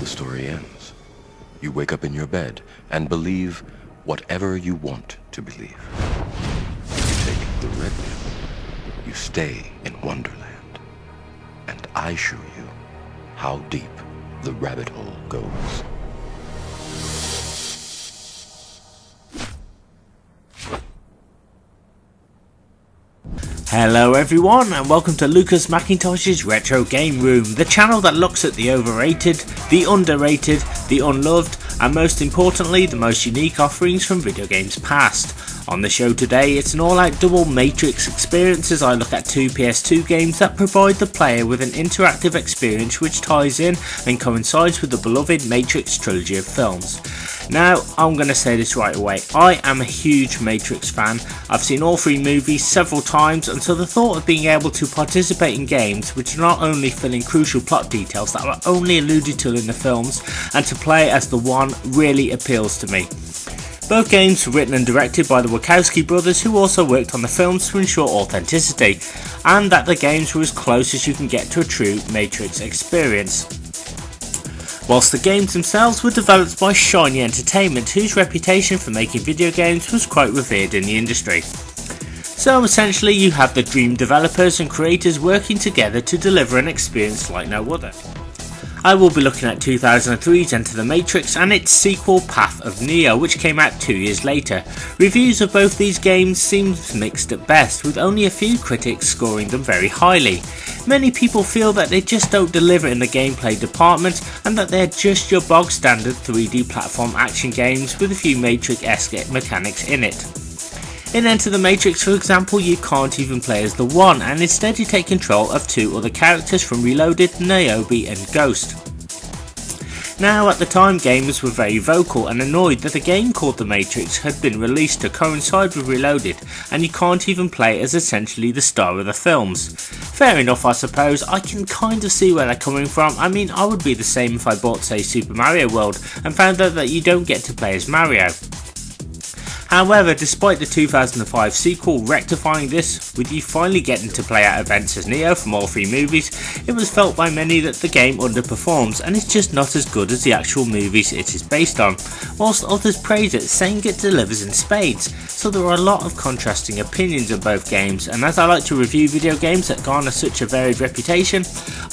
the story ends. You wake up in your bed and believe whatever you want to believe. You take the red pill. You stay in Wonderland. And I show you how deep the rabbit hole goes. Hello everyone and welcome to Mackintosh'S Retro Game Room, the channel that looks at the overrated, the underrated, the unloved and most importantly the most unique offerings from video games past. On the show today it's an all-out double Matrix experience as I look at two PS2 games that provide the player with an interactive experience which ties in and coincides with the beloved Matrix trilogy of films. Now, I'm going to say this right away, I am a huge Matrix fan. I've seen all three movies several times, and so the thought of being able to participate in games which are not only fill in crucial plot details that were only alluded to in the films, and to play as the one really appeals to me. Both games were written and directed by the Wachowski brothers, who also worked on the films to ensure authenticity, and that the games were as close as you can get to a true Matrix experience. Whilst the games themselves were developed by Shiny Entertainment, whose reputation for making video games was quite revered in the industry. So essentially you have the dream developers and creators working together to deliver an experience like no other. I will be looking at 2003's Enter the Matrix and its sequel Path of Neo, which came out 2 years later. Reviews of both these games seems mixed at best, with only a few critics scoring them very highly. Many people feel that they just don't deliver in the gameplay department and that they're just your bog standard 3D platform action games with a few Matrix-esque mechanics in it. In Enter the Matrix, for example, you can't even play as the One, and instead you take control of two other characters from Reloaded, Niobe and Ghost. Now, at the time, gamers were very vocal and annoyed that a game called The Matrix had been released to coincide with Reloaded, and you can't even play as essentially the star of the films. Fair enough, I suppose. I can kind of see where they're coming from. I mean, I would be the same if I bought, say, Super Mario World and found out that you don't get to play as Mario. However, despite the 2005 sequel rectifying this, with you finally getting to play out events as Neo from all three movies, it was felt by many that the game underperforms and is just not as good as the actual movies it is based on, whilst others praise it, saying it delivers in spades. So there are a lot of contrasting opinions of both games, and as I like to review video games that garner such a varied reputation,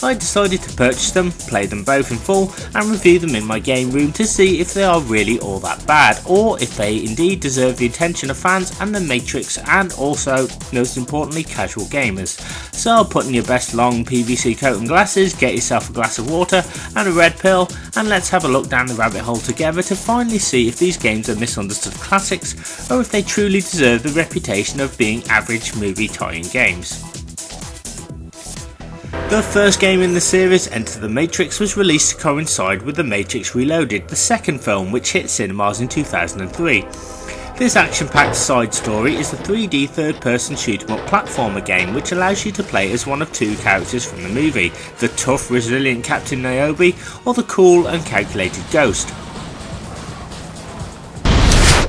I decided to purchase them, play them both in full, and review them in my game room to see if they are really all that bad, or if they indeed deserve the attention of fans and the Matrix, and also, most importantly, casual gamers. So put in your best long PVC coat and glasses, get yourself a glass of water and a red pill, and let's have a look down the rabbit hole together to finally see if these games are misunderstood classics, or if they truly deserve the reputation of being average movie tie-in games. The first game in the series, Enter the Matrix, was released to coincide with The Matrix Reloaded, the second film, which hit cinemas in 2003. This action-packed side story is a 3D third-person shoot-'em-up platformer game which allows you to play as one of two characters from the movie, the tough, resilient Captain Niobe or the cool and calculated Ghost.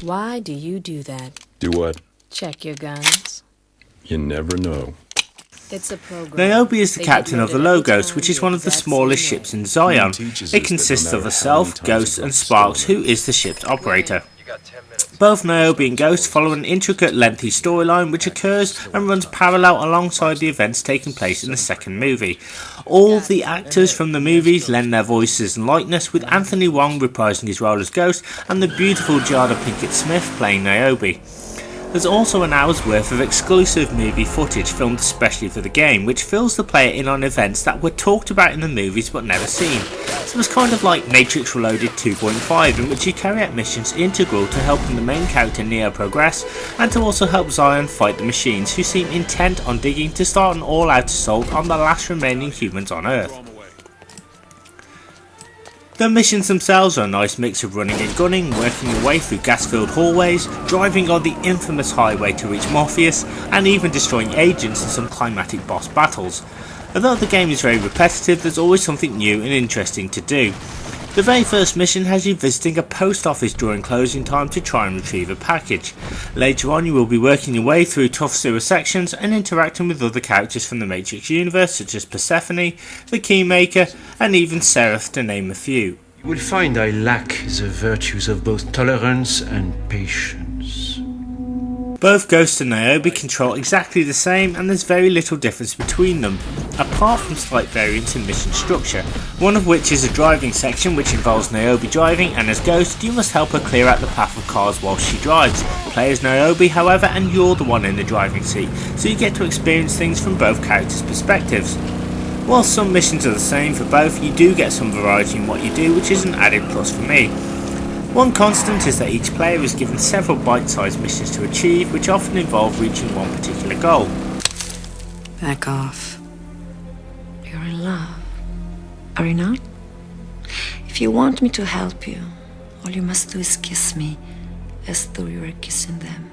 Why do you do that? Do what? Check your guns. You never know. It's a program. Niobe is the captain of the Logos, which is one of the smallest ships in Zion. It consists of herself, Ghost and Sparks, who is the ship's operator. Both Niobe and Ghost follow an intricate, lengthy storyline which occurs and runs parallel alongside the events taking place in the second movie. All the actors from the movies lend their voices and likeness, with Anthony Wong reprising his role as Ghost and the beautiful Jada Pinkett Smith playing Niobe. There's also an hour's worth of exclusive movie footage filmed especially for the game, which fills the player in on events that were talked about in the movies but never seen. So it's kind of like Matrix Reloaded 2.5, in which you carry out missions integral to helping the main character Neo progress, and to also help Zion fight the machines, who seem intent on digging to start an all-out assault on the last remaining humans on Earth. The missions themselves are a nice mix of running and gunning, working your way through gas-filled hallways, driving on the infamous highway to reach Morpheus, and even destroying agents in some climatic boss battles. Although the game is very repetitive, there's always something new and interesting to do. The very first mission has you visiting a post office during closing time to try and retrieve a package. Later on you will be working your way through tough sewer sections and interacting with other characters from the Matrix universe such as Persephone, the Keymaker and even Seraph, to name a few. You will find I lack the virtues of both tolerance and patience. Both Ghost and Niobe control exactly the same, and there's very little difference between them, apart from slight variance in mission structure, one of which is a driving section which involves Niobe driving, and as Ghost you must help her clear out the path of cars while she drives. Play as Niobe however, and you're the one in the driving seat, so you get to experience things from both characters' perspectives. While some missions are the same for both, you do get some variety in what you do, which is an added plus for me. One constant is that each player is given several bite-sized missions to achieve, which often involve reaching one particular goal. Back off. You're in love. Are you not? If you want me to help you, all you must do is kiss me as though you were kissing them.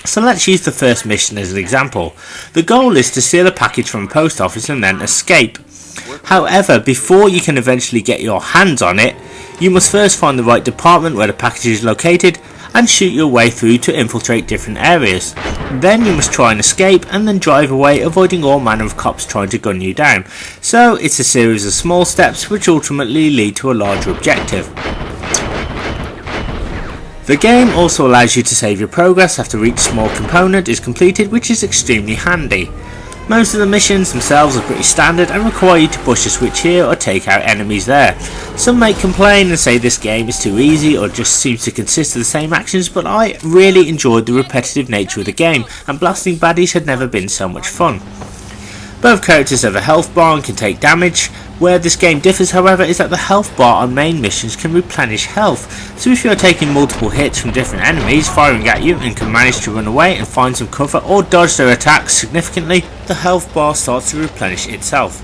So let's use the first mission as an example. The goal is to steal a package from a post office and then escape. However, before you can eventually get your hands on it, you must first find the right department where the package is located and shoot your way through to infiltrate different areas. Then you must try and escape and then drive away, avoiding all manner of cops trying to gun you down. So it's a series of small steps which ultimately lead to a larger objective. The game also allows you to save your progress after each small component is completed, which is extremely handy. Most of the missions themselves are pretty standard and require you to push a switch here or take out enemies there. Some may complain and say this game is too easy or just seems to consist of the same actions, but I really enjoyed the repetitive nature of the game, and blasting baddies had never been so much fun. Both characters have a health bar and can take damage. Where this game differs however is that the health bar on main missions can replenish health, so if you are taking multiple hits from different enemies firing at you and can manage to run away and find some cover or dodge their attacks significantly, the health bar starts to replenish itself.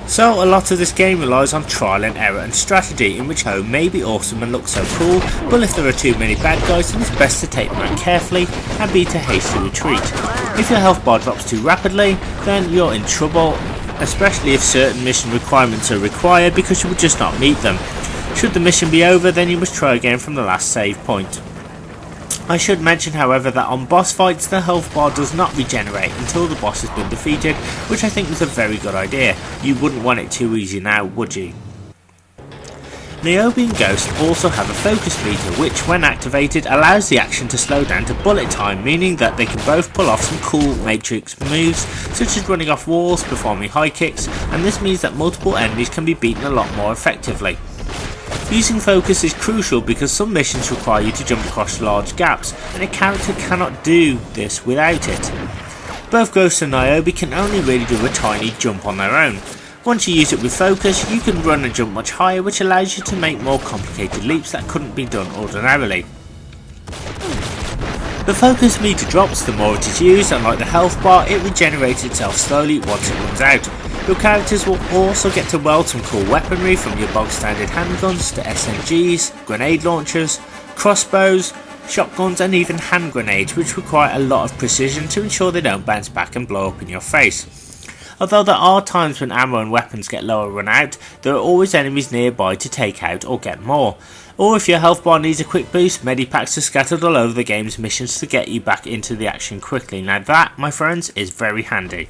So a lot of this game relies on trial and error and strategy, in which home may be awesome and look so cool, but if there are too many bad guys then it's best to take them out carefully and be to hastily retreat. If your health bar drops too rapidly then you're in trouble, especially if certain mission requirements are required, because you will just not meet them. Should the mission be over then you must try again from the last save point. I should mention however that on boss fights the health bar does not regenerate until the boss has been defeated, which I think was a very good idea. You wouldn't want it too easy now, would you? Niobe and Ghost also have a focus meter which, when activated, allows the action to slow down to bullet time, meaning that they can both pull off some cool matrix moves such as running off walls, performing high kicks, and this means that multiple enemies can be beaten a lot more effectively. Using focus is crucial because some missions require you to jump across large gaps, and a character cannot do this without it. Both Ghost and Niobe can only really do a tiny jump on their own. Once you use it with focus, you can run and jump much higher, which allows you to make more complicated leaps that couldn't be done ordinarily. The focus meter drops the more it is used, and like the health bar, it regenerates itself slowly once it runs out. Your characters will also get to weld some cool weaponry, from your bog standard handguns to SMGs, grenade launchers, crossbows, shotguns and even hand grenades, which require a lot of precision to ensure they don't bounce back and blow up in your face. Although there are times when ammo and weapons get low or run out, there are always enemies nearby to take out or get more. Or if your health bar needs a quick boost, medipacks are scattered all over the game's missions to get you back into the action quickly. Now that, my friends, is very handy.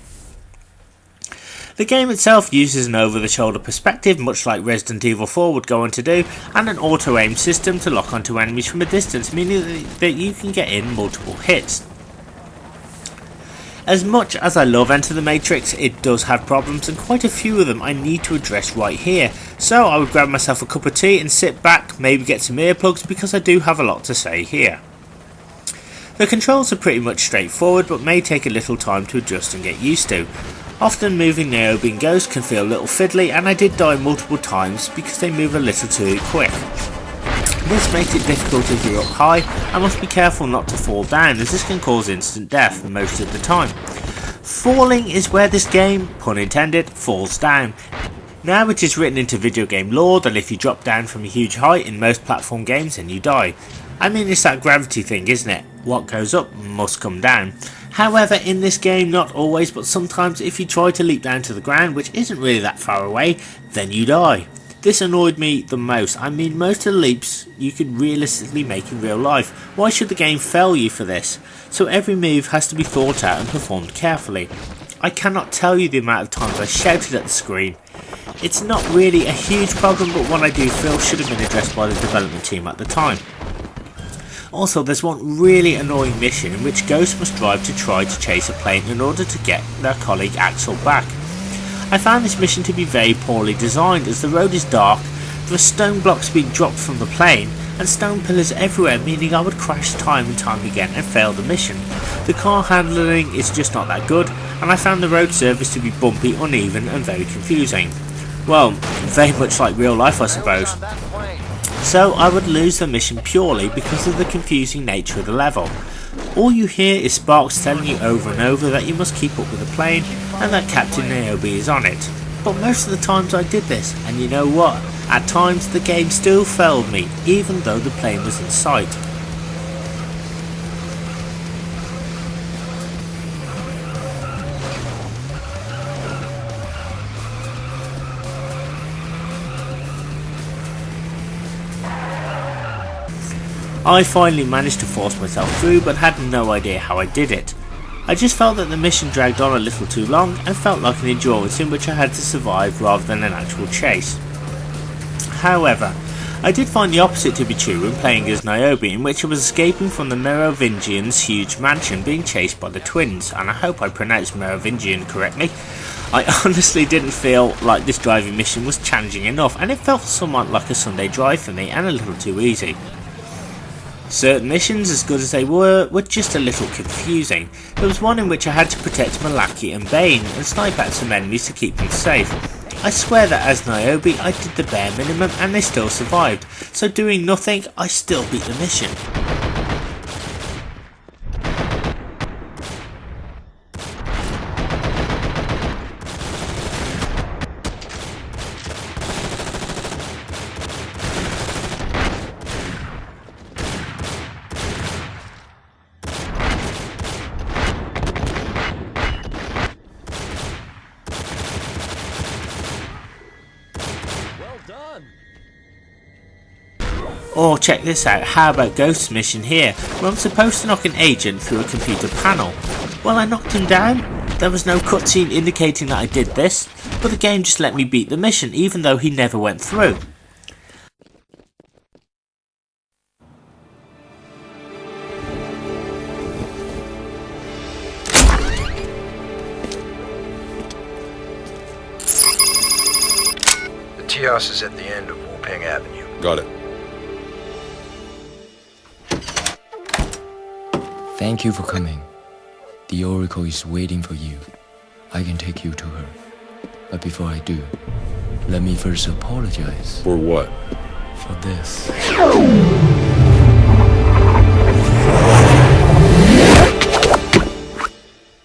The game itself uses an over-the-shoulder perspective, much like Resident Evil 4 would go on to do, and an auto-aim system to lock onto enemies from a distance, meaning that you can get in multiple hits. As much as I love Enter the Matrix, it does have problems, and quite a few of them I need to address right here, so I would grab myself a cup of tea and sit back, maybe get some earplugs, because I do have a lot to say here. The controls are pretty much straightforward, but may take a little time to adjust and get used to. Often moving Niobe and Ghost can feel a little fiddly, and I did die multiple times because they move a little too quick. This makes it difficult if you're up high, and must be careful not to fall down, as this can cause instant death most of the time. Falling is where this game, pun intended, falls down. Now it is written into video game lore that if you drop down from a huge height in most platform games then you die. I mean, it's that gravity thing, isn't it? What goes up must come down. However, in this game, not always, but sometimes if you try to leap down to the ground, which isn't really that far away, then you die. This annoyed me the most. I mean, most of the leaps you could realistically make in real life. Why should the game fail you for this? So every move has to be thought out and performed carefully. I cannot tell you the amount of times I shouted at the screen. It's not really a huge problem, but one I do feel should have been addressed by the development team at the time. Also, there's one really annoying mission in which Ghost must drive to try to chase a plane in order to get their colleague Axel back. I found this mission to be very poorly designed, as the road is dark, there are stone blocks being dropped from the plane, and stone pillars everywhere, meaning I would crash time and time again and fail the mission. The car handling is just not that good, and I found the road surface to be bumpy, uneven and very confusing. Well, very much like real life, I suppose. So I would lose the mission purely because of the confusing nature of the level. All you hear is Sparks telling you over and over that you must keep up with the plane and that Captain Niobe is on it. But most of the times I did this, and you know what? At times the game still failed me, even though the plane was in sight. I finally managed to force myself through, but had no idea how I did it. I just felt that the mission dragged on a little too long and felt like an endurance in which I had to survive rather than an actual chase. However, I did find the opposite to be true when playing as Niobe, in which I was escaping from the Merovingian's huge mansion being chased by the twins, and I hope I pronounced Merovingian correctly. I honestly didn't feel like this driving mission was challenging enough, and it felt somewhat like a Sunday drive for me and a little too easy. Certain missions, as good as they were just a little confusing. There was one in which I had to protect Malaki and Bane and snipe at some enemies to keep them safe. I swear that as Niobe I did the bare minimum and they still survived, so doing nothing I still beat the mission. Or check this out, how about Ghost's mission here, where I'm supposed to knock an agent through a computer panel. Well, I knocked him down. There was no cutscene indicating that I did this, but the game just let me beat the mission even though he never went through. The tea house is at the end of Wuping Avenue. Got it. Thank you for coming. The Oracle is waiting for you. I can take you to her. But before I do, let me first apologize For what? for this.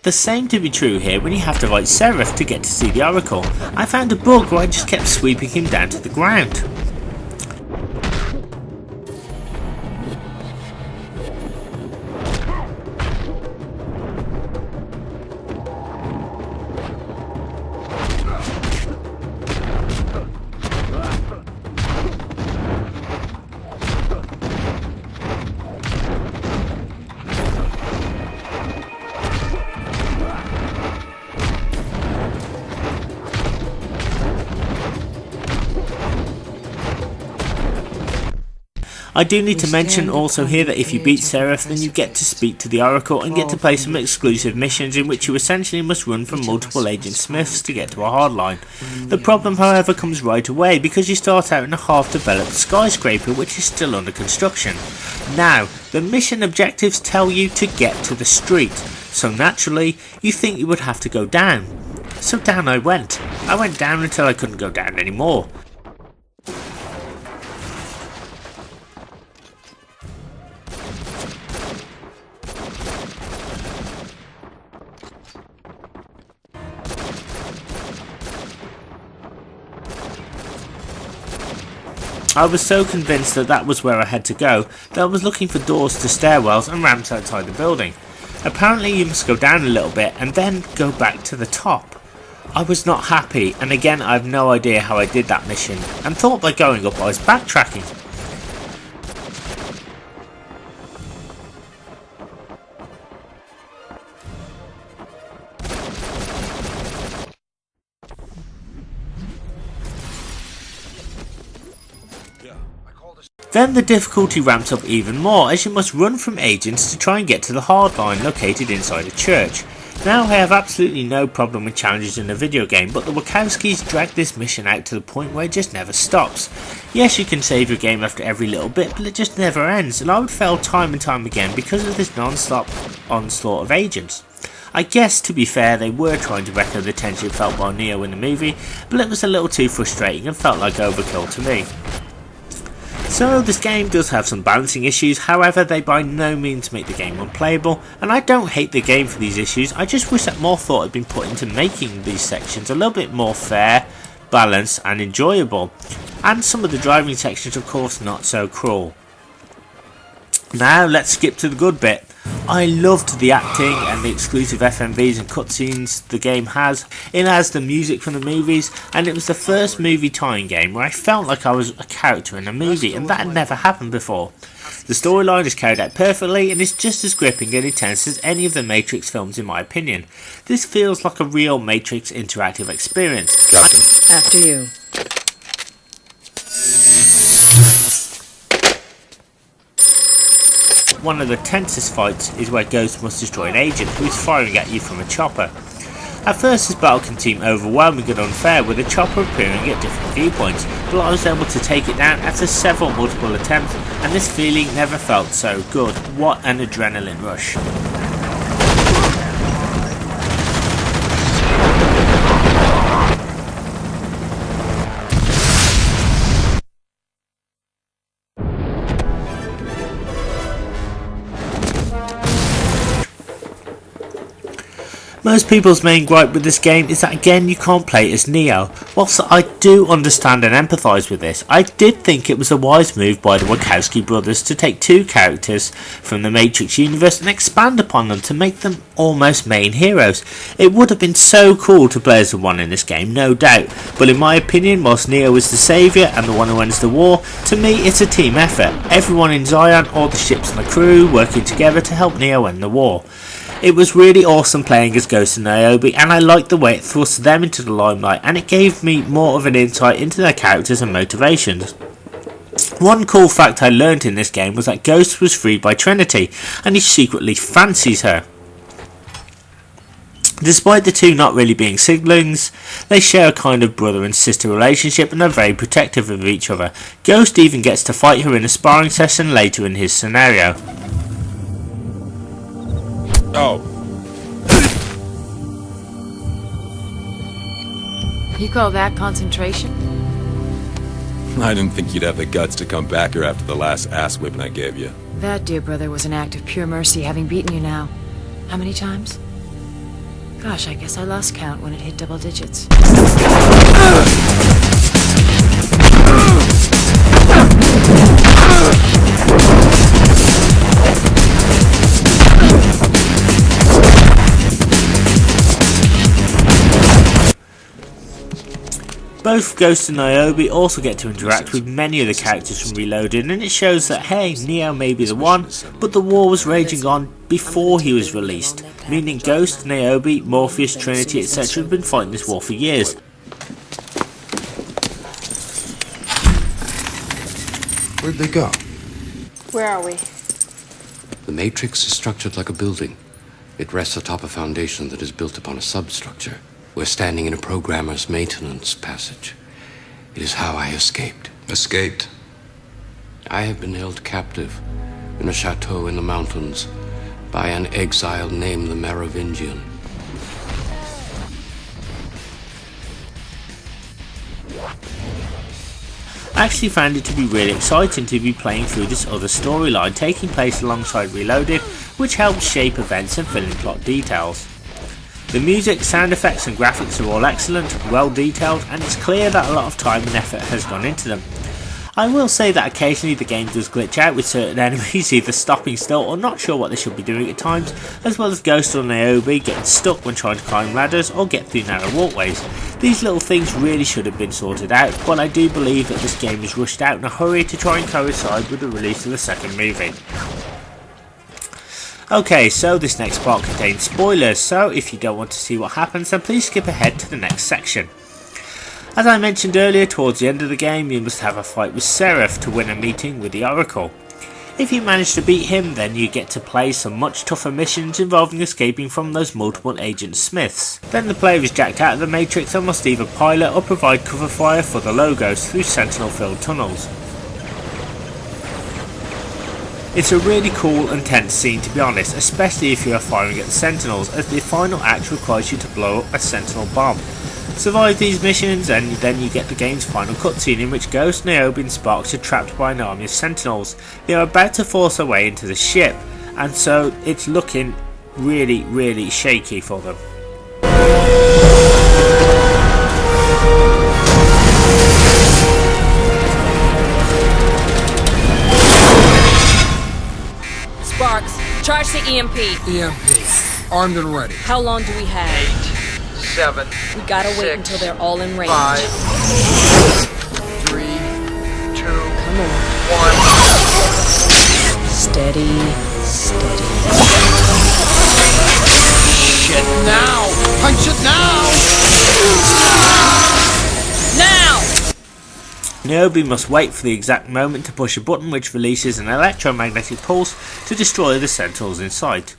The same to be true here when you have to fight Seraph to get to see the Oracle. I found a bug where I just kept sweeping him down to the ground. I do need to mention also here that if you beat Seraph, then you get to speak to the Oracle and get to play some exclusive missions in which you essentially must run from multiple Agent Smiths to get to a hardline. The problem, however, comes right away because you start out in a half-developed skyscraper which is still under construction. Now, the mission objectives tell you to get to the street, so naturally you think you would have to go down. So down I went. I went down until I couldn't go down anymore. I was so convinced that that was where I had to go that I was looking for doors to stairwells and ramps outside the building. Apparently you must go down a little bit and then go back to the top. I was not happy, and again I have no idea how I did that mission, and thought by going up I was backtracking. Then the difficulty ramps up even more as you must run from agents to try and get to the hardline located inside a church. Now I have absolutely no problem with challenges in a video game, but the Wachowskis drag this mission out to the point where it just never stops. Yes, you can save your game after every little bit, but it just never ends, and I would fail time and time again because of this non-stop onslaught of agents. I guess, to be fair, they were trying to echo the tension felt by Neo in the movie, but it was a little too frustrating and felt like overkill to me. So this game does have some balancing issues, however they by no means make the game unplayable, and I don't hate the game for these issues. I just wish that more thought had been put into making these sections a little bit more fair, balanced and enjoyable, and some of the driving sections of course not so cruel. Now let's skip to the good bit. I loved the acting and the exclusive FMVs and cutscenes the game has. It has the music from the movies, and it was the first movie tie-in game where I felt like I was a character in a movie, and that had never happened before. The storyline is carried out perfectly and is just as gripping and intense as any of the Matrix films in my opinion. This feels like a real Matrix interactive experience. Captain. After you. One of the tensest fights is where Ghost must destroy an agent who is firing at you from a chopper. At first this battle can seem overwhelming and unfair with the chopper appearing at different viewpoints, but I was able to take it down after several multiple attempts, and this feeling never felt so good. What an adrenaline rush. Most people's main gripe with this game is that again you can't play as Neo. Whilst I do understand and empathise with this, I did think it was a wise move by the Wachowski brothers to take two characters from the Matrix universe and expand upon them to make them almost main heroes. It would have been so cool to play as the one in this game, no doubt, but in my opinion, whilst Neo is the saviour and the one who ends the war, to me it's a team effort. Everyone in Zion, all the ships and the crew, working together to help Neo end the war. It was really awesome playing as Ghost and Niobe, and I liked the way it thrust them into the limelight, and it gave me more of an insight into their characters and motivations. One cool fact I learnt in this game was that Ghost was freed by Trinity, and he secretly fancies her. Despite the two not really being siblings, they share a kind of brother and sister relationship and are very protective of each other. Ghost even gets to fight her in a sparring session later in his scenario. Oh. You call that concentration? I didn't think you'd have the guts to come back here after the last ass whipping I gave you. That, dear brother, was an act of pure mercy, having beaten you now. How many times? Gosh, I guess I lost count when it hit double digits. Both Ghost and Niobe also get to interact with many of the characters from Reloaded, and it shows that hey, Neo may be the one, but the war was raging on before he was released, meaning Ghost, Niobe, Morpheus, Trinity etc. have been fighting this war for years. Where'd they go? Where are we? The Matrix is structured like a building. It rests atop a foundation that is built upon a substructure. We're standing in a programmer's maintenance passage. It is how I escaped. Escaped? I have been held captive in a chateau in the mountains by an exile named the Merovingian. I actually found it to be really exciting to be playing through this other storyline taking place alongside Reloaded, which helps shape events and fill in plot details. The music, sound effects and graphics are all excellent, well detailed, and it's clear that a lot of time and effort has gone into them. I will say that occasionally the game does glitch out with certain enemies either stopping still or not sure what they should be doing at times, as well as Ghost or Niobe getting stuck when trying to climb ladders or get through narrow walkways. These little things really should have been sorted out, but I do believe that this game was rushed out in a hurry to try and coincide with the release of the second movie. Okay, so this next part contains spoilers, so if you don't want to see what happens then please skip ahead to the next section. As I mentioned earlier, towards the end of the game you must have a fight with Seraph to win a meeting with the Oracle. If you manage to beat him, then you get to play some much tougher missions involving escaping from those multiple Agent Smiths. Then the player is jacked out of the Matrix and must either pilot or provide cover fire for the Logos through sentinel-filled tunnels. It's a really cool and tense scene, to be honest, especially if you are firing at the Sentinels, as the final act requires you to blow up a Sentinel bomb. Survive these missions and then you get the game's final cutscene, in which Ghost, Niobe and Sparks are trapped by an army of Sentinels. They are about to force their way into the ship, and so it's looking really shaky for them. Sparks, charge the EMP. EMP. Armed and ready. How long do we have? 8, 7. We gotta wait 6, until they're all in range. 5, 3, 2, Come on. 1. Steady. Shit now! Punch it now! Now! Niobe must wait for the exact moment to push a button which releases an electromagnetic pulse to destroy the Sentinels in sight.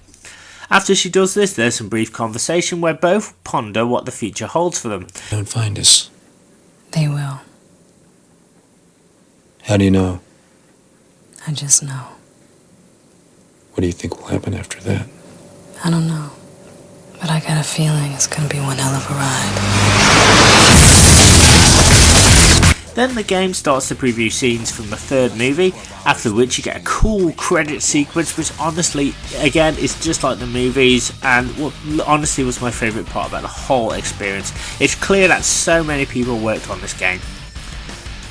After she does this, there's some brief conversation where both ponder what the future holds for them. Don't find us. They will. How do you know? I just know. What do you think will happen after that? I don't know. But I got a feeling it's gonna be one hell of a ride. Then the game starts to preview scenes from the third movie, after which you get a cool credit sequence which honestly, again, is just like the movies, and what honestly was my favourite part about the whole experience. It's clear that so many people worked on this game.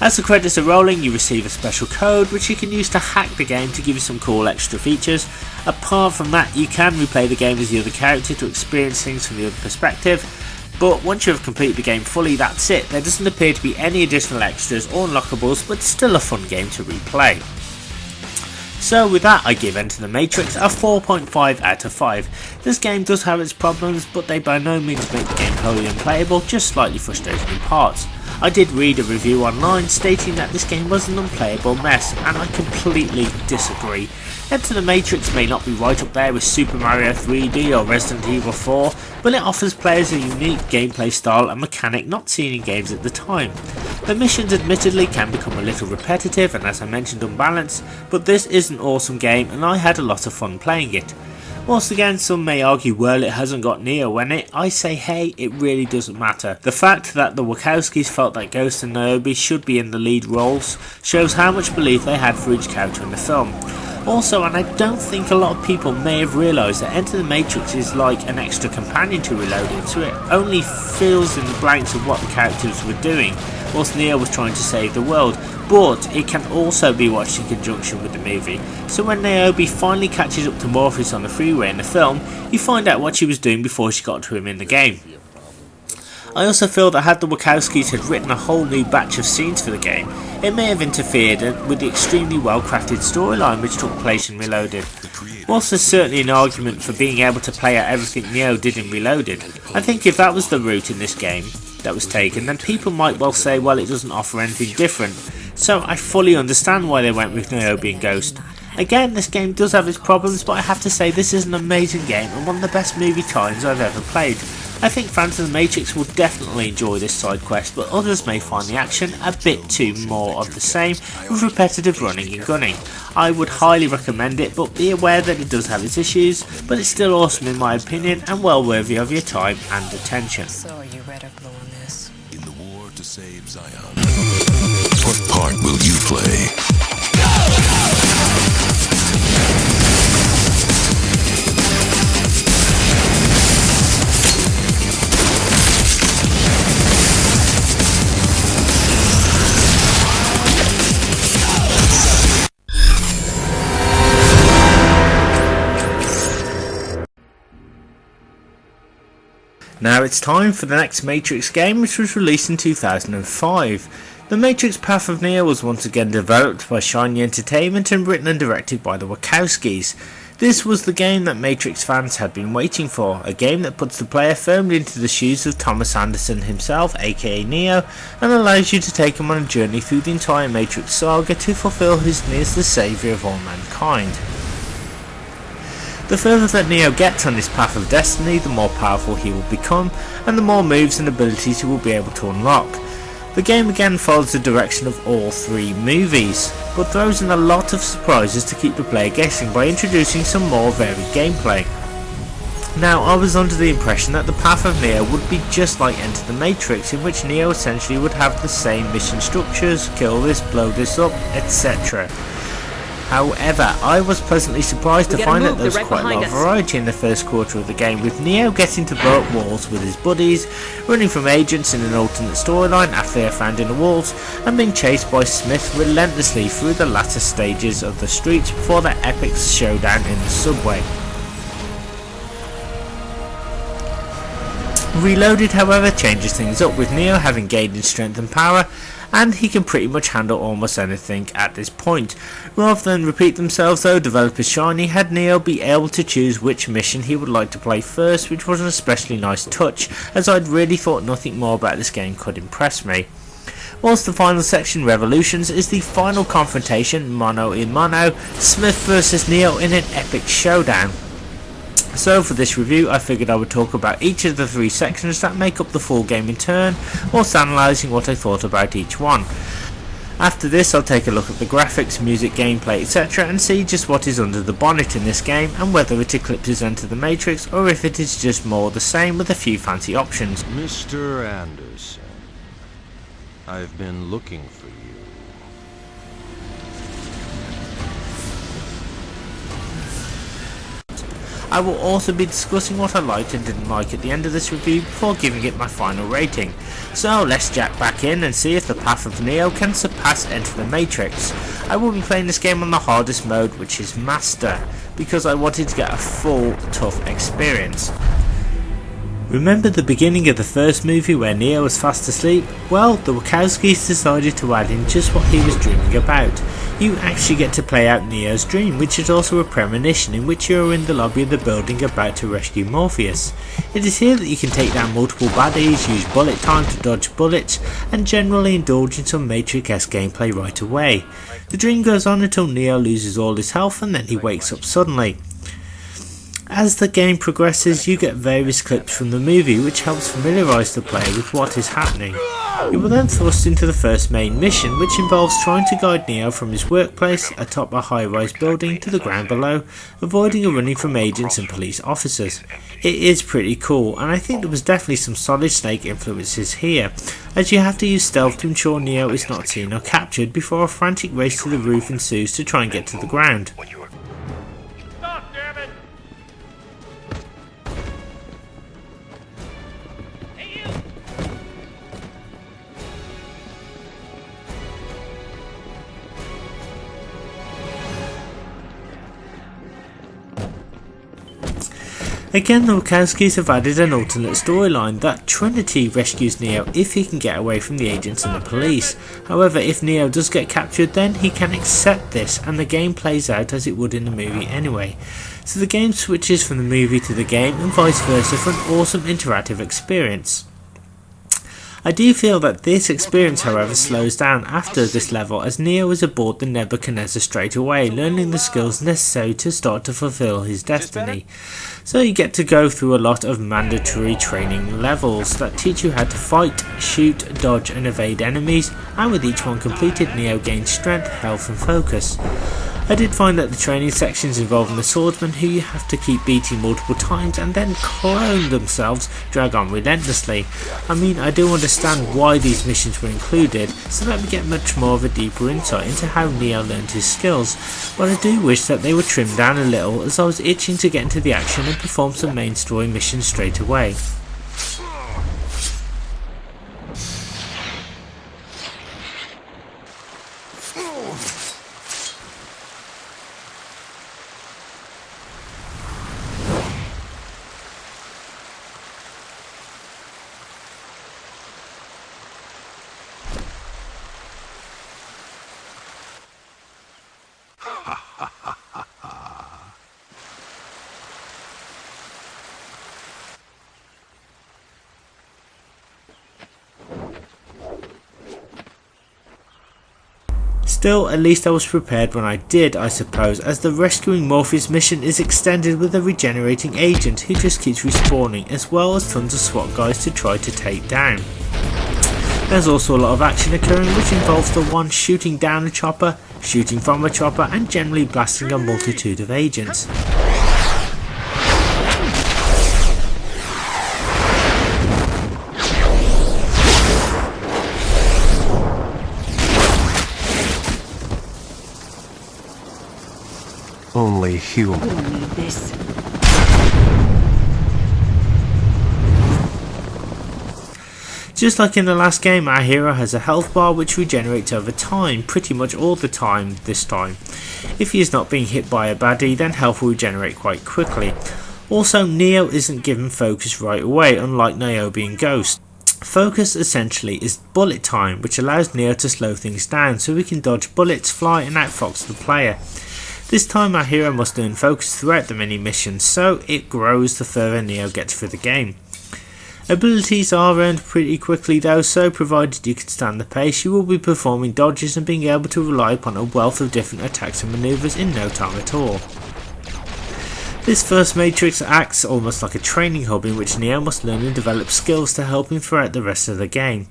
As the credits are rolling, you receive a special code which you can use to hack the game to give you some cool extra features. Apart from that, you can replay the game as the other character to experience things from the other perspective. But once you have completed the game fully, that's it. There doesn't appear to be any additional extras or unlockables, but still a fun game to replay. So with that, I give Enter the Matrix a 4.5 out of 5. This game does have its problems, but they by no means make the game wholly unplayable, just slightly frustrating in parts. I did read a review online stating that this game was an unplayable mess, and I completely disagree. Enter the Matrix may not be right up there with Super Mario 3D or Resident Evil 4, but it offers players a unique gameplay style and mechanic not seen in games at the time. The missions admittedly can become a little repetitive and, as I mentioned, unbalanced, but this is an awesome game and I had a lot of fun playing it. Whilst again some may argue, well, it hasn't got Neo in it, I say hey, it really doesn't matter. The fact that the Wachowskis felt that Ghost and Niobe should be in the lead roles shows how much belief they had for each character in the film. Also, and I don't think a lot of people may have realised, that Enter the Matrix is like an extra companion to Reloaded, so it only fills in the blanks of what the characters were doing whilst Neo was trying to save the world, but it can also be watched in conjunction with the movie. So when Niobe finally catches up to Morpheus on the freeway in the film, you find out what she was doing before she got to him in the game. I also feel that had the Wachowskis had written a whole new batch of scenes for the game, it may have interfered with the extremely well crafted storyline which took place in Reloaded. Whilst there's certainly an argument for being able to play out everything Neo did in Reloaded, I think if that was the route in this game that was taken, then people might well say, well, it doesn't offer anything different. So I fully understand why they went with Niobe and Ghost. Again, this game does have its problems, but I have to say this is an amazing game and one of the best movie times I've ever played. I think fans of the Matrix will definitely enjoy this side quest, but others may find the action a bit too more of the same, with repetitive running and gunning. I would highly recommend it, but be aware that it does have its issues, but it's still awesome in my opinion and well worthy of your time and attention. So are you red or blue on this? In the war to save Zion, what part will you play? Now it's time for the next Matrix game, which was released in 2005. The Matrix Path of Neo was once again developed by Shiny Entertainment and written and directed by the Wachowskis. This was the game that Matrix fans had been waiting for, a game that puts the player firmly into the shoes of Thomas Anderson himself, aka Neo, and allows you to take him on a journey through the entire Matrix saga to fulfill his mission as the saviour of all mankind. The further that Neo gets on this path of destiny, the more powerful he will become, and the more moves and abilities he will be able to unlock. The game again follows the direction of all three movies, but throws in a lot of surprises to keep the player guessing by introducing some more varied gameplay. Now, I was under the impression that the path of Neo would be just like Enter the Matrix, in which Neo essentially would have the same mission structures, kill this, blow this up, etc. However, I was pleasantly surprised to find that there was quite a lot of variety in the first quarter of the game, with Neo getting to blow up walls with his buddies, running from agents in an alternate storyline after they are found in the walls, and being chased by Smith relentlessly through the latter stages of the streets before their epic showdown in the subway. Reloaded, however, changes things up, with Neo having gained in strength and power, and he can pretty much handle almost anything at this point. Rather than repeat themselves though, developers Shiny had Neo be able to choose which mission he would like to play first, which was an especially nice touch, as I'd really thought nothing more about this game could impress me. Whilst the final section, Revolutions, is the final confrontation, mono in mono, Smith vs Neo in an epic showdown. So for this review, I figured I would talk about each of the three sections that make up the full game in turn, whilst analysing what I thought about each one. After this, I'll take a look at the graphics, music, gameplay, etc. and see just what is under the bonnet in this game, and whether it eclipses Enter the Matrix or if it is just more the same with a few fancy options. Mr. Anderson, I've been looking for you. I will also be discussing what I liked and didn't like at the end of this review before giving it my final rating. So let's jack back in and see if the path of Neo can surpass Enter the Matrix. I will be playing this game on the hardest mode, which is Master, because I wanted to get a full, tough experience. Remember the beginning of the first movie where Neo was fast asleep? Well, the Wachowskis decided to add in just what he was dreaming about. You actually get to play out Neo's dream, which is also a premonition in which you are in the lobby of the building about to rescue Morpheus. It is here that you can take down multiple baddies, use bullet time to dodge bullets, and generally indulge in some Matrix-esque gameplay right away. The dream goes on until Neo loses all his health and then he wakes up suddenly. As the game progresses, you get various clips from the movie which helps familiarise the player with what is happening. You will then thrust into the first main mission, which involves trying to guide Neo from his workplace atop a high-rise building to the ground below, avoiding a running from agents and police officers. It is pretty cool, and I think there was definitely some Solid Snake influences here, as you have to use stealth to ensure Neo is not seen or captured before a frantic race to the roof ensues to try and get to the ground. Again, the Wachowskis have added an alternate storyline that Trinity rescues Neo if he can get away from the agents and the police. However, if Neo does get captured, then he can accept this and the game plays out as it would in the movie anyway. So the game switches from the movie to the game and vice versa for an awesome interactive experience. I do feel that this experience, however, slows down after this level, as Neo is aboard the Nebuchadnezzar straight away, learning the skills necessary to start to fulfill his destiny. So you get to go through a lot of mandatory training levels that teach you how to fight, shoot, dodge and evade enemies, and with each one completed, Neo gains strength, health and focus. I did find that the training sections involving the swordsman, who you have to keep beating multiple times and then clone themselves, drag on relentlessly. I mean, I do understand why these missions were included, so that we get much more of a deeper insight into how Neo learned his skills, but I do wish that they were trimmed down a little, as I was itching to get into the action and perform some main story missions straight away. Still, at least I was prepared when I did, I suppose, as the rescuing Morpheus mission is extended with a regenerating agent who just keeps respawning, as well as tons of SWAT guys to try to take down. There's also a lot of action occurring, which involves the one shooting down a chopper, shooting from a chopper, and generally blasting a multitude of agents. Only human. We don't need this. Just like in the last game, our hero has a health bar which regenerates over time, pretty much all the time this time. If he is not being hit by a baddie, then health will regenerate quite quickly. Also, Neo isn't given focus right away, unlike Niobe and Ghost. Focus essentially is bullet time, which allows Neo to slow things down so we can dodge bullets, fly and outfox the player. This time our hero must earn focus throughout the mini missions, so it grows the further Neo gets through the game. Abilities are earned pretty quickly though, so provided you can stand the pace, you will be performing dodges and being able to rely upon a wealth of different attacks and manoeuvres in no time at all. This first Matrix acts almost like a training hub in which Neo must learn and develop skills to help him throughout the rest of the game.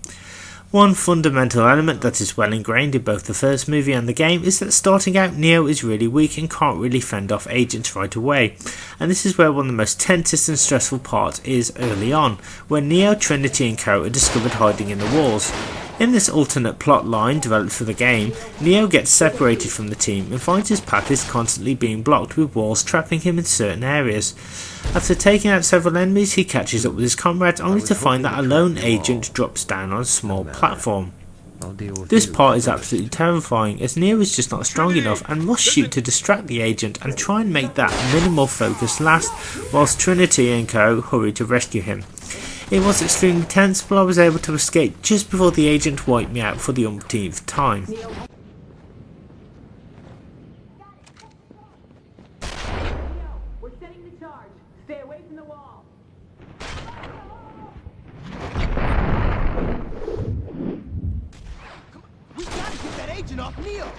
One fundamental element that is well ingrained in both the first movie and the game is that starting out Neo is really weak and can't really fend off agents right away, and this is where one of the most tensest and stressful parts is early on, when Neo, Trinity and Co are discovered hiding in the walls. In this alternate plot line developed for the game, Neo gets separated from the team and finds his path is constantly being blocked with walls trapping him in certain areas. After taking out several enemies, he catches up with his comrades only to find that a lone agent drops down on a small platform. This part is absolutely terrifying as Neo is just not strong enough and must shoot to distract the agent and try and make that minimal focus last whilst Trinity and Co hurry to rescue him. It was extremely tense, but I was able to escape just before the agent wiped me out for the umpteenth time. We're setting the charge. Stay away from the wall. We gotta get that agent off Neo!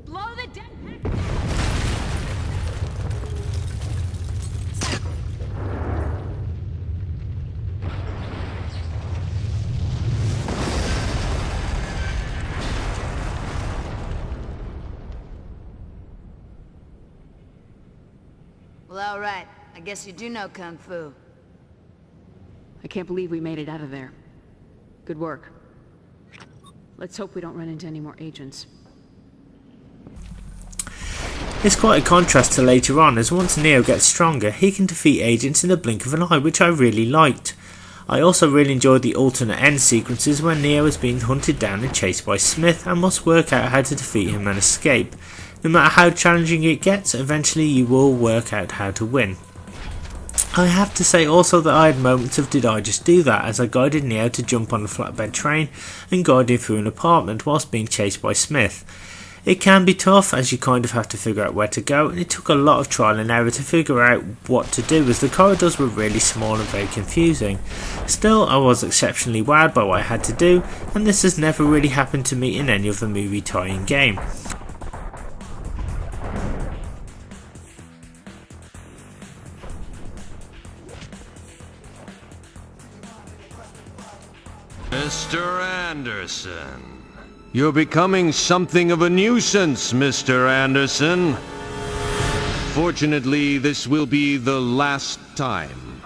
Blow the dead. Well, all right. I guess you do know Kung Fu. I can't believe we made it out of there. Good work. Let's hope we don't run into any more agents. It's quite a contrast to later on, as once Neo gets stronger, he can defeat agents in the blink of an eye, which I really liked. I also really enjoyed the alternate end sequences where Neo is being hunted down and chased by Smith and must work out how to defeat him and escape. No matter how challenging it gets, eventually you will work out how to win. I have to say also that I had moments of did I just do that, as I guided Neo to jump on a flatbed train and guide him through an apartment whilst being chased by Smith. It can be tough as you kind of have to figure out where to go, and it took a lot of trial and error to figure out what to do as the corridors were really small and very confusing. Still, I was exceptionally wowed by what I had to do, and this has never really happened to me in any other movie tie-in game. Mr. Anderson. You're becoming something of a nuisance, Mr. Anderson. Fortunately, this will be the last time.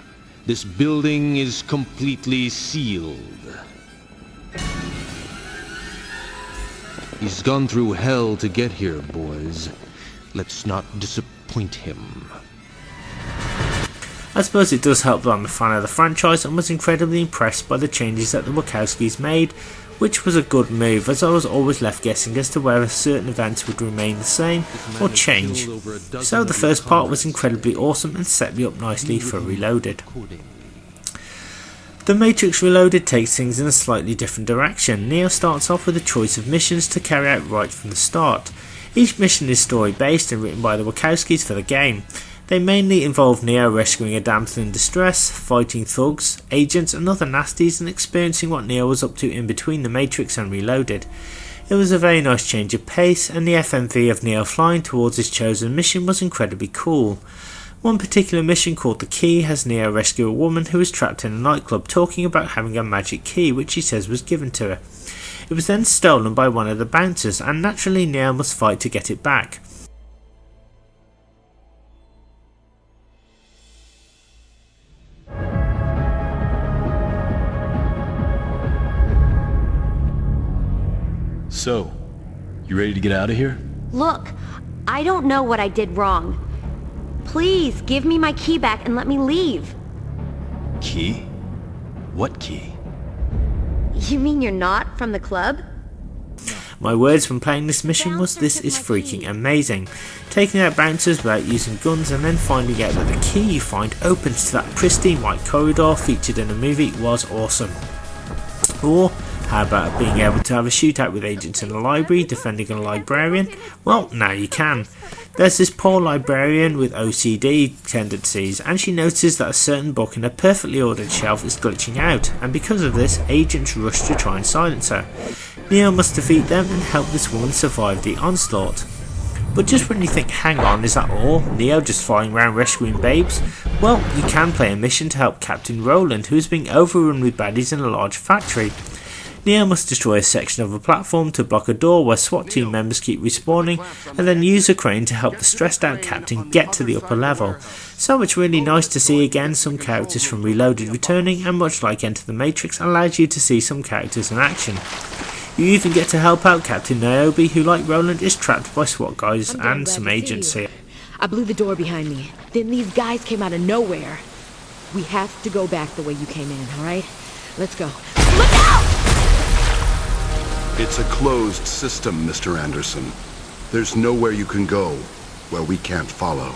This building is completely sealed. He's gone through hell to get here, boys. Let's not disappoint him. I suppose it does help that I'm a fan of the franchise and was incredibly impressed by the changes that the Wachowskis made, which was a good move as I was always left guessing as to whether certain events would remain the same or change. So the first part was incredibly awesome and set me up nicely for Reloaded. The Matrix Reloaded takes things in a slightly different direction. Neo starts off with a choice of missions to carry out right from the start. Each mission is story based and written by the Wachowskis for the game. They mainly involve Neo rescuing a damsel in distress, fighting thugs, agents and other nasties, and experiencing what Neo was up to in between The Matrix and Reloaded. It was a very nice change of pace, and the FMV of Neo flying towards his chosen mission was incredibly cool. One particular mission called The Key has Neo rescue a woman who is trapped in a nightclub, talking about having a magic key which she says was given to her. It was then stolen by one of the bouncers, and naturally Neo must fight to get it back. So, you ready to get out of here? Look, I don't know what I did wrong. Please, give me my key back and let me leave. Key? What key? You mean you're not from the club? My words when playing this mission was, "This is freaking amazing." Taking out bouncers without using guns and then finding out that the key you find opens to that pristine white corridor featured in the movie was awesome. Or how about being able to have a shootout with agents in a library defending a librarian? Well, now you can. There's this poor librarian with OCD tendencies, and she notices that a certain book in a perfectly ordered shelf is glitching out, and because of this, agents rush to try and silence her. Neo must defeat them and help this woman survive the onslaught. But just when you think, hang on, is that all? Neo just flying around rescuing babes? Well, you can play a mission to help Captain Roland, who is being overrun with baddies in a large factory. Neo must destroy a section of a platform to block a door where SWAT team members keep respawning, and then use a crane to help the stressed out captain get to the upper level. So it's really nice to see again some characters from Reloaded returning, and much like Enter the Matrix, allows you to see some characters in action. You even get to help out Captain Niobe, who like Roland is trapped by SWAT guys and some agents here. I blew the door behind me. Then these guys came out of nowhere. We have to go back the way you came in, alright? Let's go. Look out! It's a closed system, Mr. Anderson. There's nowhere you can go where we can't follow.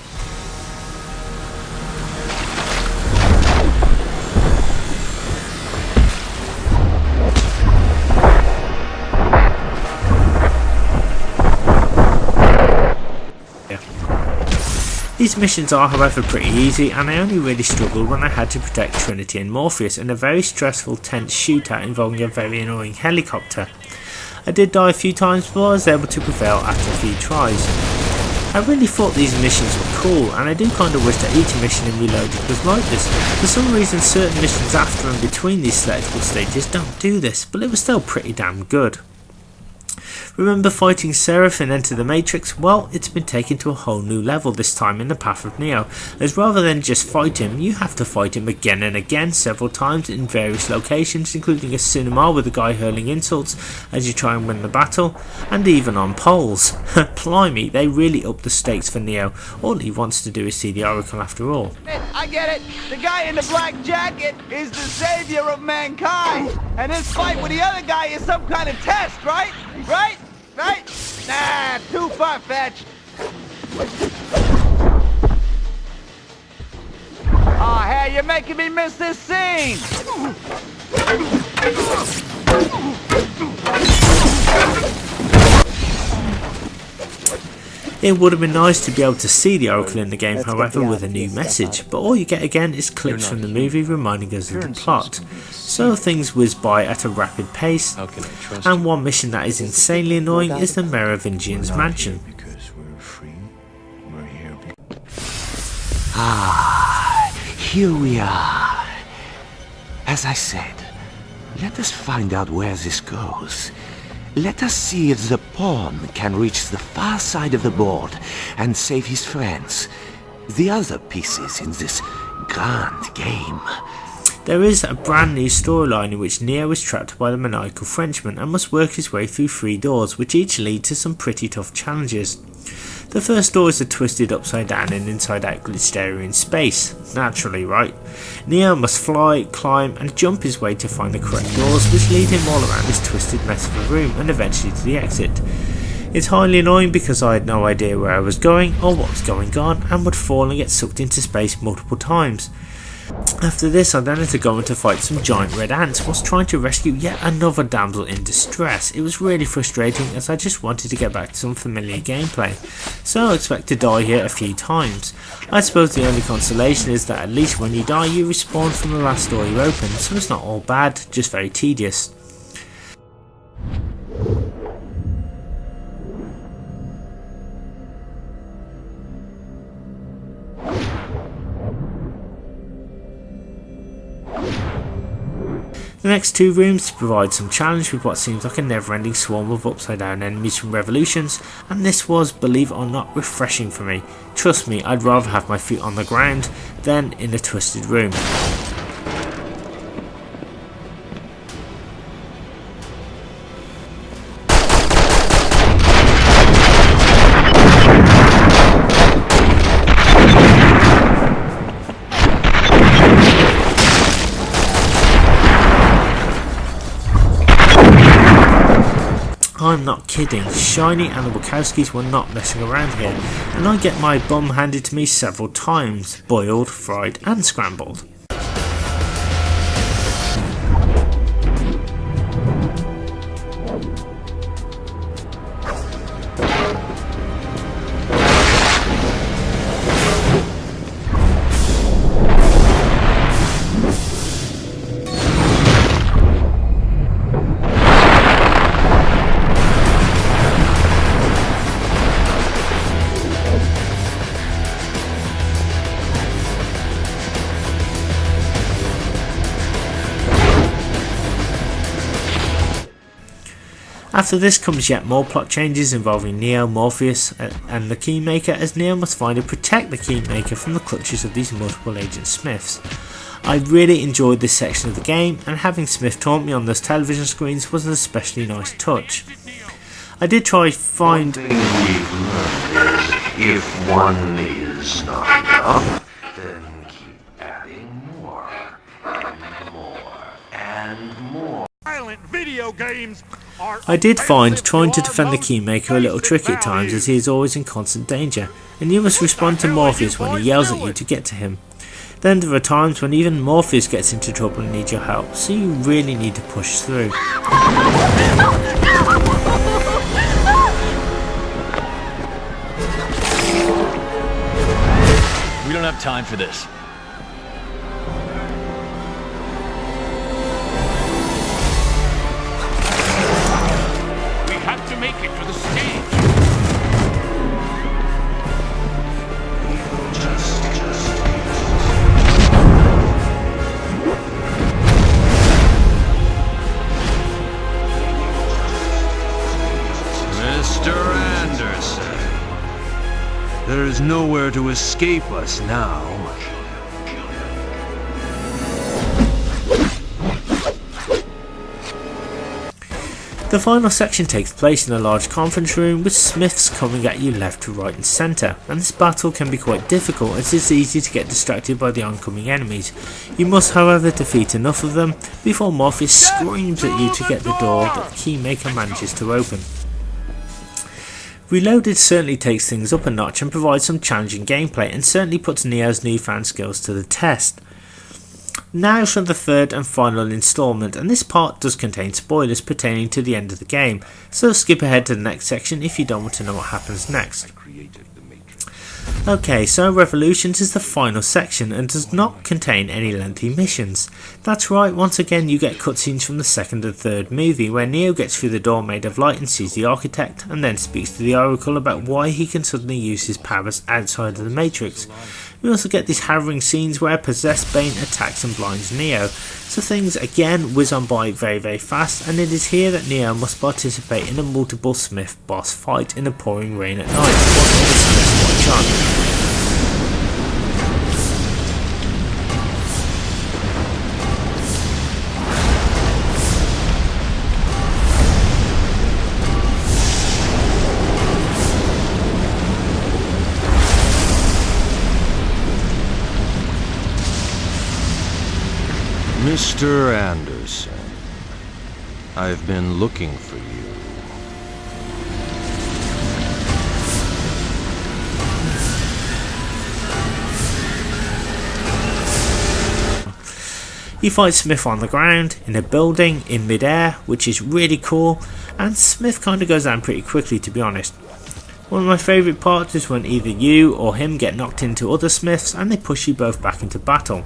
These missions are however pretty easy, and I only really struggled when I had to protect Trinity and Morpheus in a very stressful, tense shootout involving a very annoying helicopter. I did die a few times, but I was able to prevail after a few tries. I really thought these missions were cool, and I do kind of wish that each mission in Reloaded was like this. For some reason certain missions after and between these selectable stages don't do this, but it was still pretty damn good. Remember fighting Seraph in Enter the Matrix? Well, it's been taken to a whole new level this time in the Path of Neo, as rather than just fight him, you have to fight him again and again several times in various locations, including a cinema with a guy hurling insults as you try and win the battle, and even on poles. Blimey, they really up the stakes for Neo. All he wants to do is see the Oracle after all. I get it. The guy in the black jacket is the savior of mankind. And his fight with the other guy is some kind of test, right? Right? Right? Nah, too far-fetched. Oh, hey, you're making me miss this scene. It would have been nice to be able to see the Oracle in the game, however, with a new message, but all you get again is clips from the movie reminding us of the plot. So things whiz by at a rapid pace, and one mission that is insanely annoying is the Merovingian's mansion. Ah, here we are. As I said, let us find out where this goes. Let us see if the pawn can reach the far side of the board and save his friends. The other pieces in this grand game. There is a brand new storyline in which Neo is trapped by the maniacal Frenchman and must work his way through 3 doors, which each lead to some pretty tough challenges. The first door is a twisted upside down and inside out glitched area in space. Naturally, right? Neo must fly, climb and jump his way to find the correct doors, which lead him all around this twisted mess of a room and eventually to the exit. It's highly annoying because I had no idea where I was going or what was going on and would fall and get sucked into space multiple times. After this, I then had to go on to fight some giant red ants whilst trying to rescue yet another damsel in distress. It was really frustrating as I just wanted to get back to some familiar gameplay, so I expect to die here a few times. I suppose the only consolation is that at least when you die you respawn from the last door you opened, so it's not all bad, just very tedious. The next two rooms provide some challenge with what seems like a never-ending swarm of upside down enemies from Revolutions, and this was, believe it or not, refreshing for me. Trust me, I'd rather have my feet on the ground than in a twisted room. I'm not kidding, Shiny and the Wachowskis were not messing around here, and I get my bum handed to me several times, boiled, fried and scrambled. After this comes yet more plot changes involving Neo, Morpheus and the Keymaker, as Neo must find and protect the Keymaker from the clutches of these multiple agent Smiths. I really enjoyed this section of the game, and having Smith taunt me on those television screens was an especially nice touch. I did try find... One thing we've learned is if one is not enough, then keep adding more and more and more. Violent video games. I did find trying to defend the Keymaker a little tricky at times, as he is always in constant danger, and you must respond to Morpheus when he yells at you to get to him. Then there are times when even Morpheus gets into trouble and needs your help, so you really need to push through. We don't have time for this. Make it to the stage. Mr. Anderson, there is nowhere to escape us now. The final section takes place in a large conference room with Smiths coming at you left to right and centre, and this battle can be quite difficult as it's easy to get distracted by the oncoming enemies. You must however defeat enough of them before Morpheus screams at you to get the door that the Keymaker manages to open. Reloaded certainly takes things up a notch and provides some challenging gameplay, and certainly puts Neo's newfound skills to the test. Now for the third and final instalment, and this part does contain spoilers pertaining to the end of the game, so skip ahead to the next section if you don't want to know what happens next. Okay, so Revolutions is the final section and does not contain any lengthy missions. That's right, once again you get cutscenes from the second and third movie where Neo gets through the door made of light and sees the Architect, and then speaks to the Oracle about why he can suddenly use his powers outside of the Matrix. We also get these harrowing scenes where possessed Bane attacks and blinds Neo, so things again whiz on by very fast, and it is here that Neo must participate in a multiple Smith boss fight in the pouring rain at night whilst all the Smiths watch on. Mr. Anderson, I've been looking for you. You fight Smith on the ground, in a building, in mid-air, which is really cool, and Smith kinda goes down pretty quickly, to be honest. One of my favourite parts is when either you or him get knocked into other Smiths and they push you both back into battle.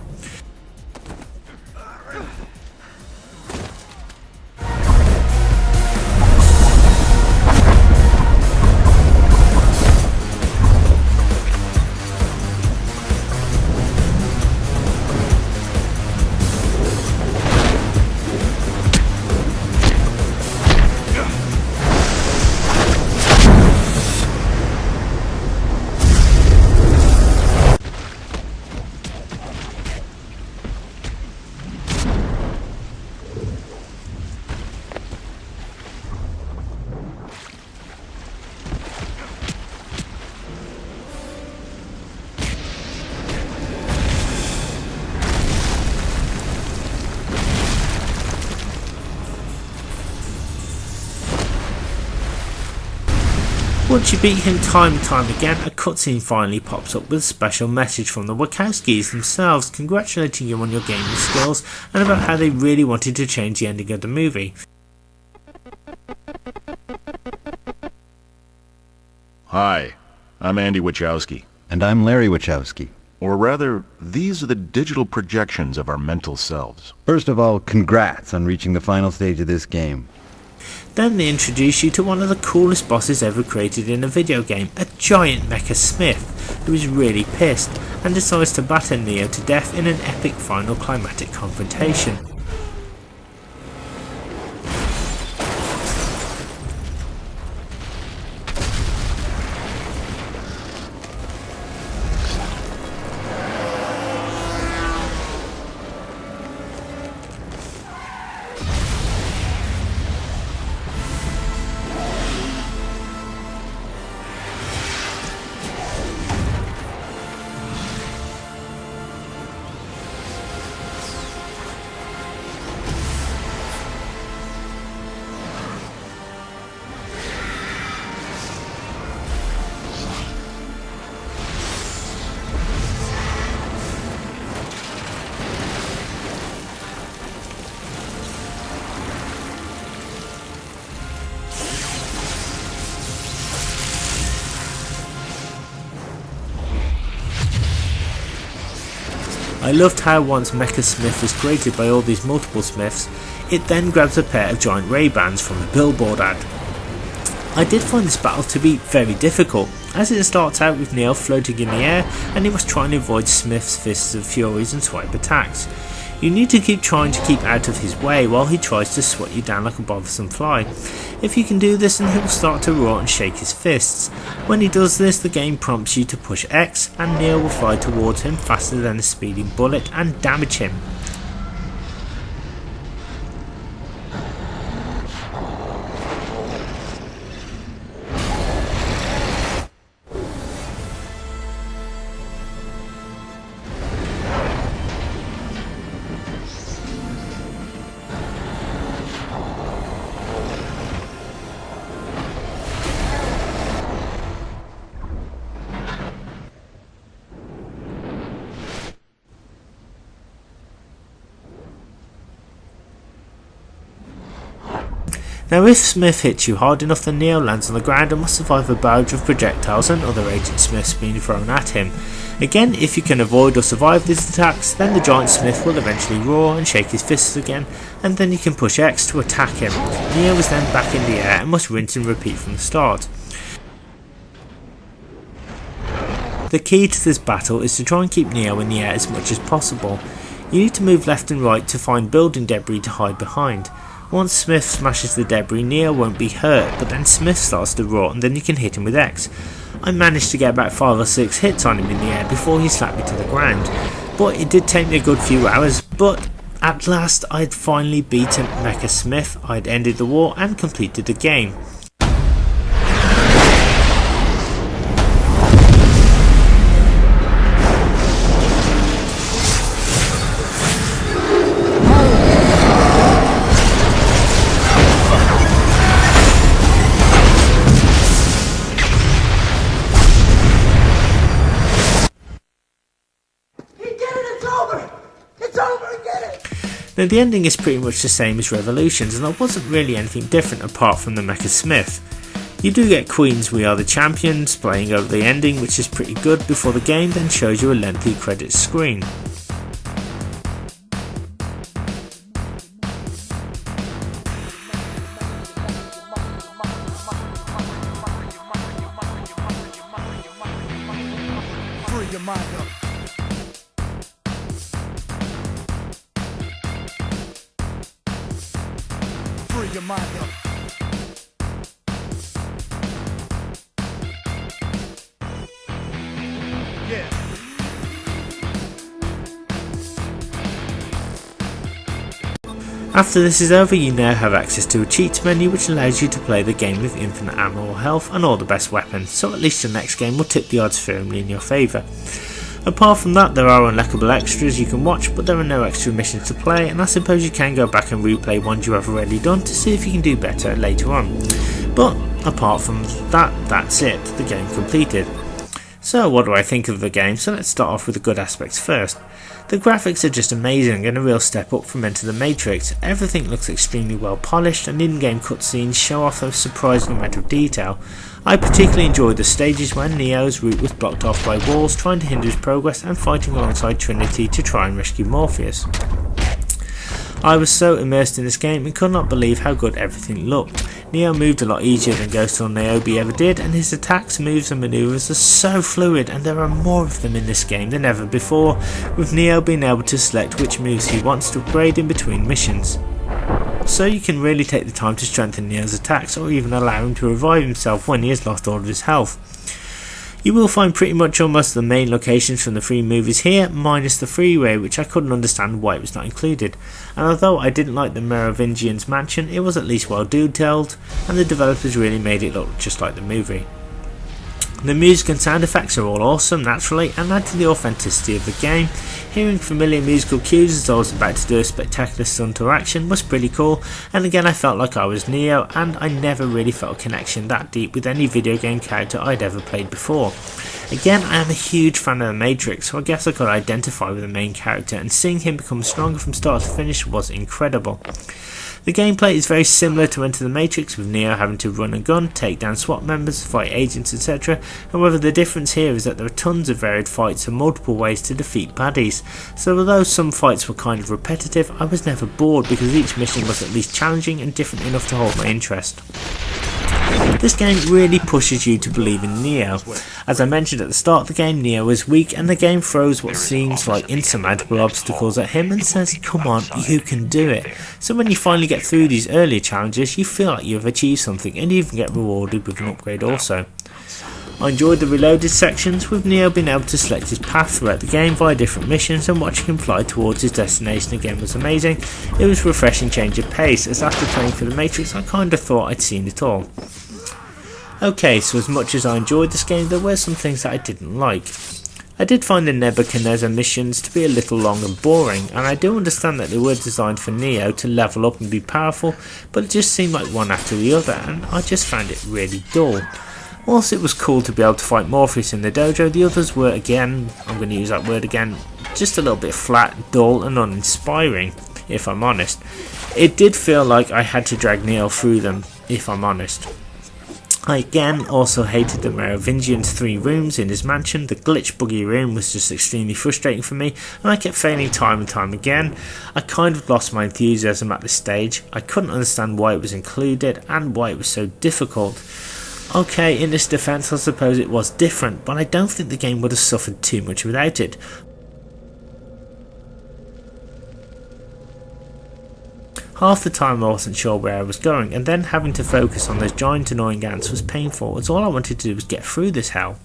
Once you beat him time and time again, a cutscene finally pops up with a special message from the Wachowskis themselves congratulating you on your gaming skills and about how they really wanted to change the ending of the movie. Hi, I'm Andy Wachowski. And I'm Larry Wachowski. Or rather, these are the digital projections of our mental selves. First of all, congrats on reaching the final stage of this game. Then they introduce you to one of the coolest bosses ever created in a video game, a giant Mecha Smith, who is really pissed and decides to batter Neo to death in an epic final climatic confrontation. I loved how once Mecha Smith was created by all these multiple Smiths, it then grabs a pair of giant Ray-Bans from a billboard ad. I did find this battle to be very difficult, as it starts out with Neo floating in the air and he must try and avoid Smith's fists of furies and swipe attacks. You need to keep trying to keep out of his way while he tries to swat you down like a bothersome fly. If you can do this, then he will start to roar and shake his fists. When he does this, the game prompts you to push X and Neo will fly towards him faster than a speeding bullet and damage him. Now if Smith hits you hard enough, then Neo lands on the ground and must survive a barrage of projectiles and other Agent Smiths being thrown at him. Again, if you can avoid or survive these attacks, then the giant Smith will eventually roar and shake his fists again, and then you can push X to attack him. Neo is then back in the air and must rinse and repeat from the start. The key to this battle is to try and keep Neo in the air as much as possible. You need to move left and right to find building debris to hide behind. Once Smith smashes the debris, Neo won't be hurt, but then Smith starts to roar and then you can hit him with X. I managed to get about 5 or 6 hits on him in the air before he slapped me to the ground, but it did take me a good few hours, but at last I'd finally beaten Mecha Smith, I'd ended the war and completed the game. Now the ending is pretty much the same as Revolutions, and there wasn't really anything different apart from the Mecha Smith. You do get Queen's We Are the Champions playing over the ending, which is pretty good, before the game then shows you a lengthy credits screen. Free your mind up. Free your mind up. Yeah. After this is over, you now have access to a cheats menu which allows you to play the game with infinite ammo or health and all the best weapons, so at least the next game will tip the odds firmly in your favour. Apart from that, there are unlockable extras you can watch, but there are no extra missions to play, and I suppose you can go back and replay ones you have already done to see if you can do better later on. But apart from that, that's it, the game completed. So what do I think of the game? So let's start off with the good aspects first. The graphics are just amazing and a real step up from Enter the Matrix. Everything looks extremely well polished, and in-game cutscenes show off a surprising amount of detail. I particularly enjoyed the stages where Neo's route was blocked off by walls trying to hinder his progress, and fighting alongside Trinity to try and rescue Morpheus. I was so immersed in this game and could not believe how good everything looked. Neo moved a lot easier than Ghost or Niobe ever did, and his attacks, moves and manoeuvres are so fluid, and there are more of them in this game than ever before, with Neo being able to select which moves he wants to upgrade in between missions. So you can really take the time to strengthen Neo's attacks, or even allow him to revive himself when he has lost all of his health. You will find pretty much almost the main locations from the 3 movies here, minus the freeway, which I couldn't understand why it was not included. And although I didn't like the Merovingian's mansion, it was at least well detailed, and the developers really made it look just like the movie. The music and sound effects are all awesome naturally, and add to the authenticity of the game. Hearing familiar musical cues as I was about to do a spectacular stunt or action was pretty cool, and again I felt like I was Neo, and I never really felt a connection that deep with any video game character I'd ever played before. Again, I am a huge fan of the Matrix, so I guess I could identify with the main character, and seeing him become stronger from start to finish was incredible. The gameplay is very similar to Enter the Matrix, with Neo having to run and gun, take down SWAT members, fight agents, etc. However, the difference here is that there are tons of varied fights and multiple ways to defeat baddies. So although some fights were kind of repetitive, I was never bored because each mission was at least challenging and different enough to hold my interest. This game really pushes you to believe in Neo. As I mentioned at the start of the game, Neo is weak, and the game throws what seems like insurmountable obstacles at him and says, come on, you can do it. So when you finally get through these earlier challenges, you feel like you have achieved something, and you even get rewarded with an upgrade also. I enjoyed the reloaded sections, with Neo being able to select his path throughout the game via different missions, and watching him fly towards his destination again was amazing. It was a refreshing change of pace, as after playing for the Matrix I kind of thought I'd seen it all. Okay, so as much as I enjoyed this game, there were some things that I didn't like. I did find the Nebuchadnezzar missions to be a little long and boring, and I do understand that they were designed for Neo to level up and be powerful, but it just seemed like one after the other, and I just found it really dull. Whilst it was cool to be able to fight Morpheus in the dojo, the others were, again, I'm going to use that word again, just a little bit flat, dull and uninspiring, if I'm honest. It did feel like I had to drag Neo through them, if I'm honest. I again also hated the Merovingian's 3 rooms in his mansion. The glitch buggy room was just extremely frustrating for me, and I kept failing time and time again. I kind of lost my enthusiasm at this stage. I couldn't understand why it was included and why it was so difficult. Okay, in this defense I suppose it was different, but I don't think the game would have suffered too much without it. Half the time I wasn't sure where I was going, and then having to focus on those giant annoying ants was painful, as all I wanted to do was get through this hell.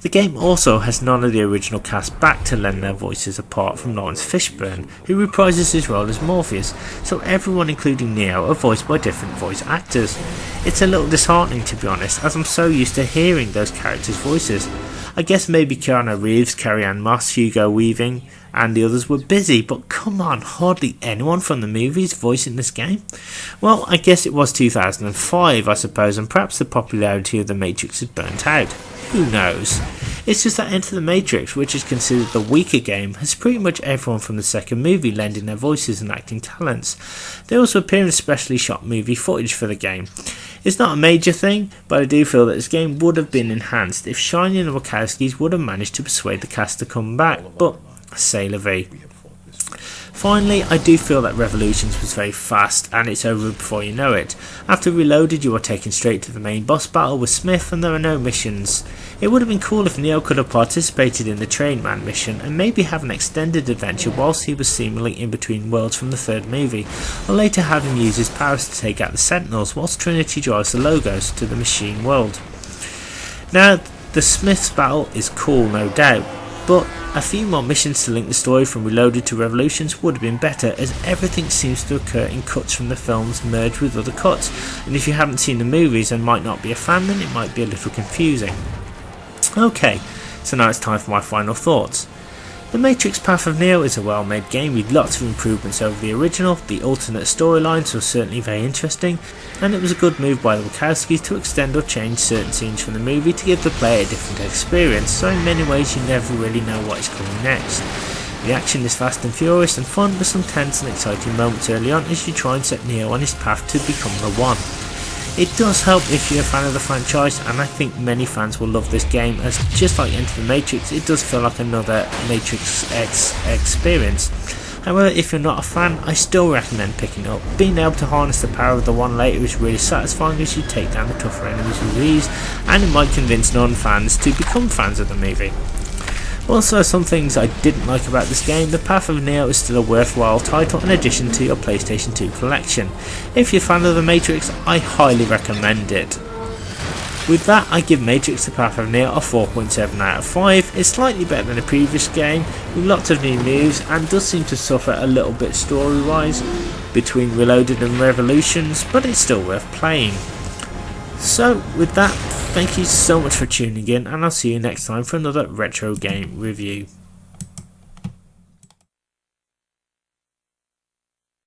The game also has none of the original cast back to lend their voices apart from Lawrence Fishburne, who reprises his role as Morpheus, so everyone including Neo are voiced by different voice actors. It's a little disheartening to be honest, as I'm so used to hearing those characters' voices. I guess maybe Keanu Reeves, Carrie-Anne Moss, Hugo Weaving and the others were busy, but come on, hardly anyone from the movies voicing this game? Well, I guess it was 2005 I suppose, and perhaps the popularity of The Matrix had burnt out. Who knows? It's just that Enter the Matrix, which is considered the weaker game, has pretty much everyone from the second movie lending their voices and acting talents. They also appear in specially shot movie footage for the game. It's not a major thing, but I do feel that this game would have been enhanced if Shiny and the Wachowskis would have managed to persuade the cast to come back, but c'est la vie. Finally, I do feel that Revolutions was very fast and it's over before you know it. After Reloaded, you are taken straight to the main boss battle with Smith and there are no missions. It would have been cool if Neo could have participated in the Train Man mission and maybe have an extended adventure whilst he was seemingly in between worlds from the third movie, or later have him use his powers to take out the Sentinels whilst Trinity drives the Logos to the machine world. Now, the Smith's battle is cool, no doubt, but a few more missions to link the story from Reloaded to Revolutions would have been better, as everything seems to occur in cuts from the films merged with other cuts, and if you haven't seen the movies and might not be a fan, then it might be a little confusing. Okay, so now it's time for my final thoughts. The Matrix Path of Neo is a well-made game with lots of improvements over the original. The alternate storylines were certainly very interesting, and it was a good move by the Wachowskis to extend or change certain scenes from the movie to give the player a different experience, so in many ways you never really know what is coming next. The action is fast and furious and fun, with some tense and exciting moments early on as you try and set Neo on his path to become the one. It does help if you're a fan of the franchise, and I think many fans will love this game, as just like Enter the Matrix, it does feel like another Matrix X experience. However, if you're not a fan, I still recommend picking it up. Being able to harness the power of the one later is really satisfying as you take down the tougher enemies with ease, and it might convince non-fans to become fans of the movie. Also, some things I didn't like about this game: the Path of Neo is still a worthwhile title in addition to your PlayStation 2 collection. If you're a fan of the Matrix, I highly recommend it. With that, I give Matrix the Path of Neo a 4.7 out of 5. It's slightly better than the previous game, with lots of new moves, and does seem to suffer a little bit story-wise between Reloaded and Revolutions, but it's still worth playing. So, with that, thank you so much for tuning in, and I'll see you next time for another retro game review.